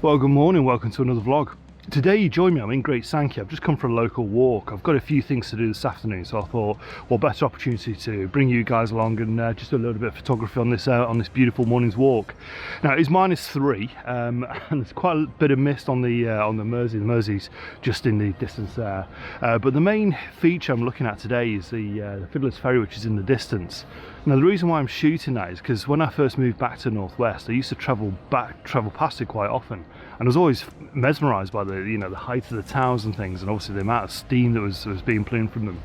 Well, good morning, welcome to another vlog. Today you join me, I'm in Great Sankey. I've just come for a local walk. I've got a few things to do this afternoon, so I thought, what better opportunity to bring you guys along and just do a little bit of photography on this beautiful morning's walk. Now it's -3 and there's quite a bit of mist on the Mersey. The Mersey's just in the distance there, but the main feature I'm looking at today is the Fiddlers Ferry, which is in the distance. Now the reason why I'm shooting that is because when I first moved back to Northwest, I used to travel past it quite often, and I was always mesmerised by the the height of the towers and things, and obviously the amount of steam that was being plumed from them.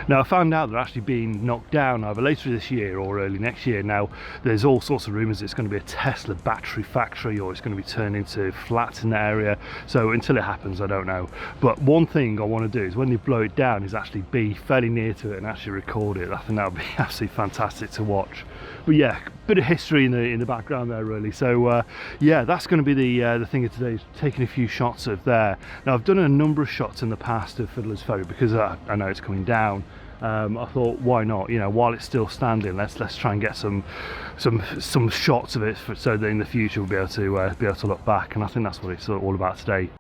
Now I found out they're actually being knocked down either later this year or early next year. Now there's all sorts of rumours it's going to be a Tesla battery factory, or it's going to be turned into flats in the area, so until it happens I don't know. But one thing I want to do is when they blow it down is actually be fairly near to it and actually record it. I think that would be absolutely fantastic to watch. But yeah, bit of history in the background there really. So yeah, that's going to be the thing of today, is taking a few shots of there. Now I've done a number of shots in the past of Fiddlers Ferry because I know it's coming down. I thought, why not? While it's still standing, let's try and get some shots of it, so that in the future we'll be able to look back. And I think that's what it's all about today.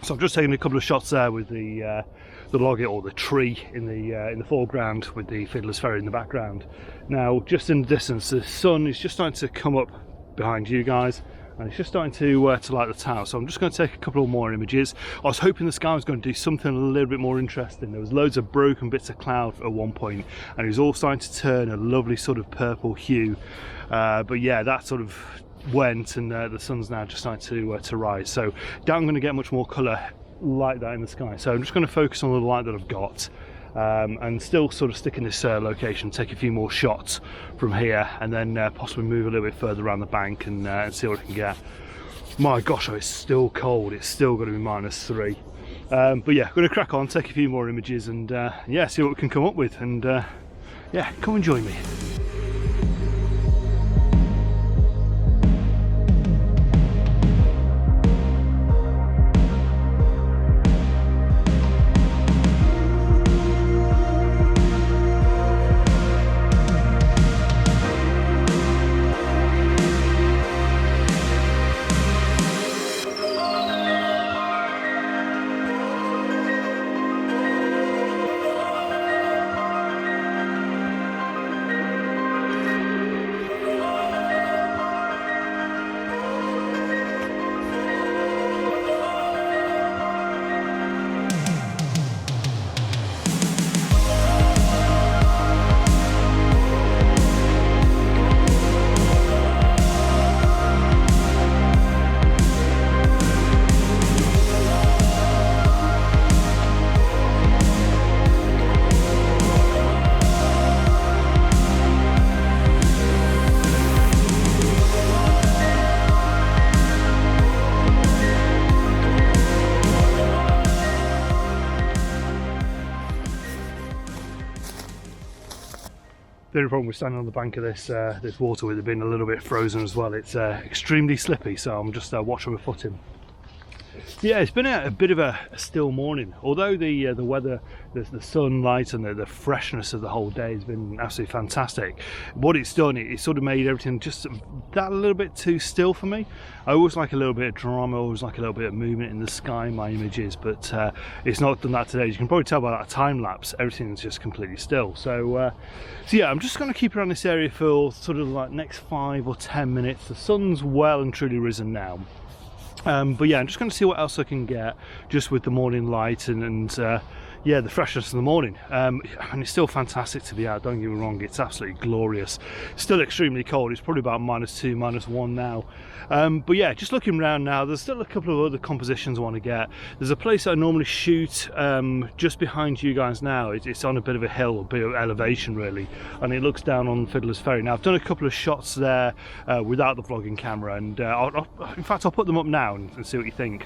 So I've just taken a couple of shots there with the logger, or the tree in the foreground, with the Fiddlers Ferry in the background. Now just in the distance, the sun is just starting to come up behind you guys, and it's just starting to light the tower. So I'm just going to take a couple more images. I was hoping the sky was going to do something a little bit more interesting. There was loads of broken bits of cloud at one point, and it was all starting to turn a lovely sort of purple hue. But yeah, that sort of went, and the sun's now just starting to rise, so I'm going to get much more colour like that in the sky. So I'm just going to focus on the light that I've got, and still sort of stick in this location, take a few more shots from here, and then possibly move a little bit further around the bank and see what I can get. My gosh, oh, it's still cold. It's still going to be -3, but yeah, going to crack on, take a few more images, and yeah, see what we can come up with. And yeah, come and join me. bit of a problem with standing on the bank of this this water with it being a little bit frozen as well. It's extremely slippy, so I'm just watching my footing. Yeah, it's been a bit of a still morning, although the weather, the sunlight and the freshness of the whole day has been absolutely fantastic. What it's done, it sort of made everything just that a little bit too still for me. I always like a little bit of drama, I always like a little bit of movement in the sky in my images, but it's not done that today. As you can probably tell by that time lapse, everything's just completely still. So yeah, I'm just going to keep around this area for sort of like next 5 or 10 minutes. The sun's well and truly risen now. But yeah, I'm just going to see what else I can get just with the morning light and yeah, the freshness in the morning. And it's still fantastic to be out, don't get me wrong, it's absolutely glorious. Still extremely cold, it's probably about -2, -1 now. But yeah, just looking around now, there's still a couple of other compositions I want to get. There's a place that I normally shoot just behind you guys now. It's on a bit of a hill, a bit of elevation really, and it looks down on Fiddlers Ferry. Now I've done a couple of shots there without the vlogging camera, and in fact I'll put them up now and see what you think.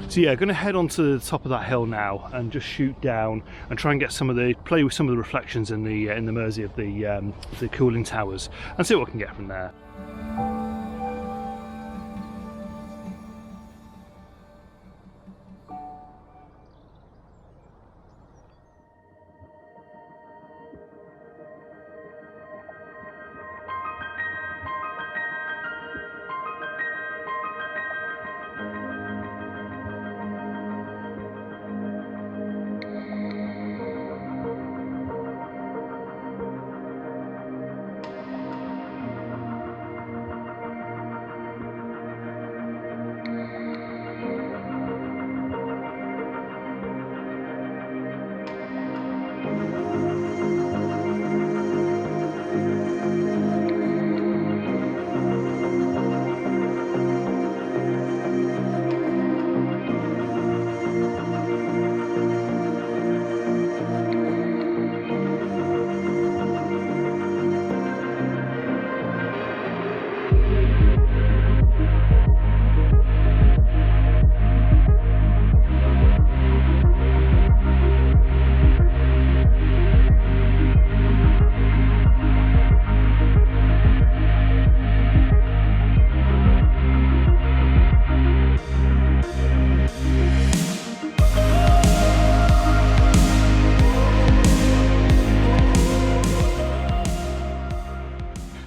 So yeah, going to head onto the top of that hill now and just shoot down and try and get play with some of the reflections in the Mersey of the cooling towers and see what we can get from there.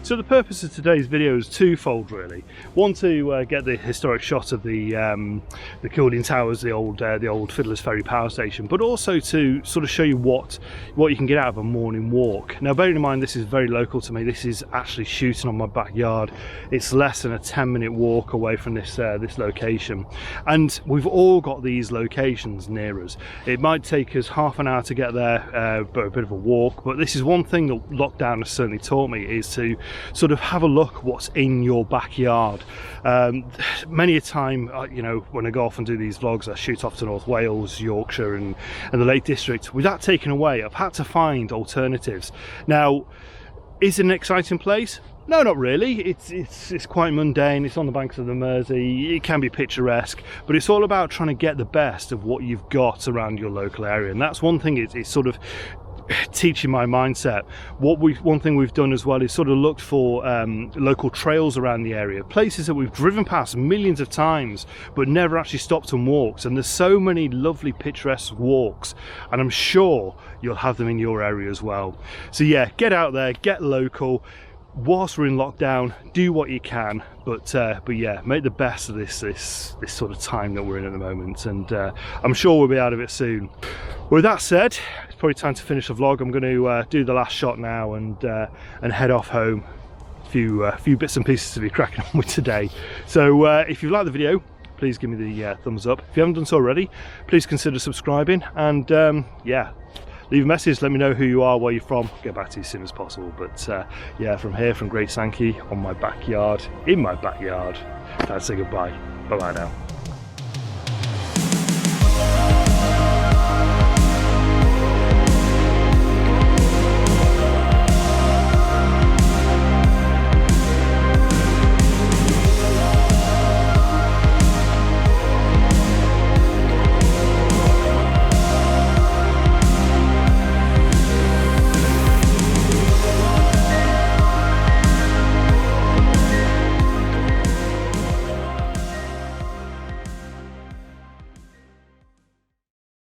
So the purpose of today's video is twofold really. One, to get the historic shot of the cooling towers, the old Fiddlers Ferry Power Station, but also to sort of show you what you can get out of a morning walk. Now bearing in mind this is very local to me, this is actually shooting on my backyard. It's less than a 10-minute walk away from this location, and we've all got these locations near us. It might take us half an hour to get there, but a bit of a walk. But this is one thing that lockdown has certainly taught me, is to sort of have a look what's in your backyard. Many a time, you know, when I go off and do these vlogs, I shoot off to North Wales, Yorkshire and the Lake District. With that taken away, I've had to find alternatives. Now, is it an exciting place? No, not really. It's quite mundane. It's on the banks of the Mersey. It can be picturesque, but it's all about trying to get the best of what you've got around your local area. And that's one thing, it's sort of teaching my mindset. One thing we've done as well is sort of looked for local trails around the area, places that we've driven past millions of times but never actually stopped and walked. And there's so many lovely picturesque walks, and I'm sure you'll have them in your area as well. So yeah, get out there, get local. Whilst we're in lockdown, do what you can, but yeah, make the best of this sort of time that we're in at the moment, and I'm sure we'll be out of it soon. With that said, it's probably time to finish the vlog. I'm going to do the last shot now and head off home. A few bits and pieces to be cracking on with today. So if you've liked the video, please give me the thumbs up. If you haven't done so already, please consider subscribing, and yeah, leave a message, let me know who you are, where you're from. I'll get back to you as soon as possible. But yeah, from here, from Great Sankey, on my backyard, in my backyard, I'd say goodbye. Bye bye now.